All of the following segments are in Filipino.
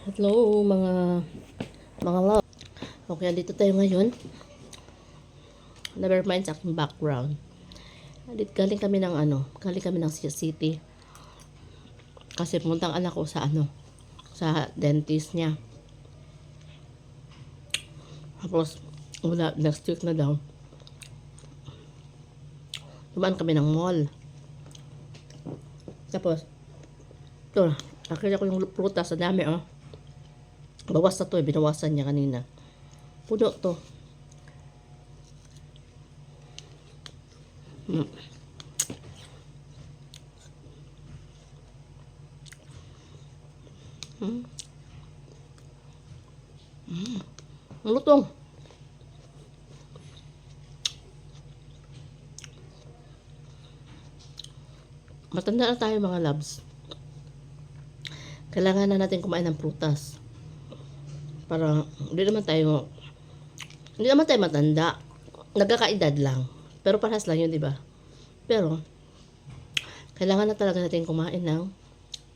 Hello mga love. Okay, dito tayo ngayon. Never mind sa aking background. Galing kami ng city. Kasi pumunta ang anak ko sa sa dentist niya. Tapos wala, next week na daw. Tumaan kami ng mall. Tapos ito, nakita ko yung prutas sa dami Bawas na to binawasan niya kanina. Puno to. Mm. Mm. Ang lutong. Matanda na tayo mga loves. Kailangan na natin kumain ng prutas. Para hindi naman tayo matanda. Nagkakaedad lang. Pero parehas lang yun, di ba? Pero kailangan na talaga natin kumain ng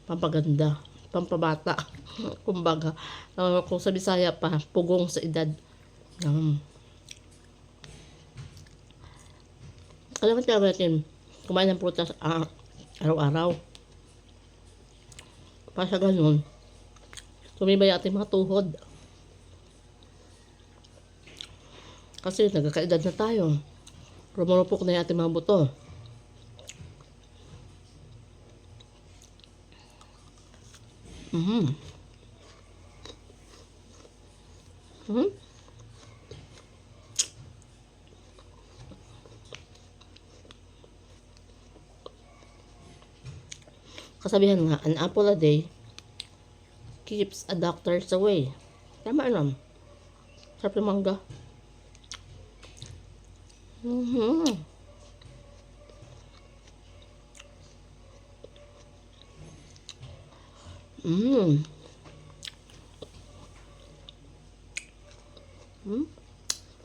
pampaganda, pampabata. Kumbaga, kung sa Bisaya pa, pugong sa edad. Kailangan talaga natin kumain ng prutas araw-araw. Para sa ganun, tumibay ating mga tuhod. Kasi nagkakaedad na tayo. Rumurupok na yung ating mga buto. Kasabihan nga, an apple a day keeps a doctor's away. Tama naman. Sarap ng mangga.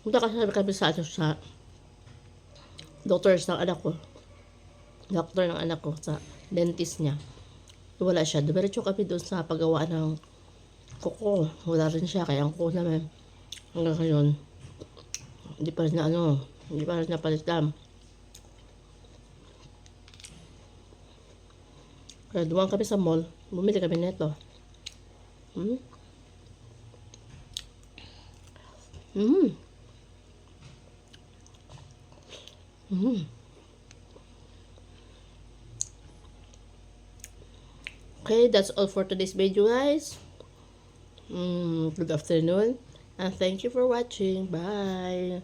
Punta kasi kami sa doctors ng anak ko. Doctor ng anak ko sa dentist niya. Wala siya. Dumiretso kami doon sa paggawa ng kuko. Wala rin siya. Kaya ang kuko namin hanggang ngayon hindi pa rin napalitan. Kaya dumaan kami sa mall. Bumili kami nito. Okay, that's all for today's video, guys. Good afternoon. And thank you for watching. Bye.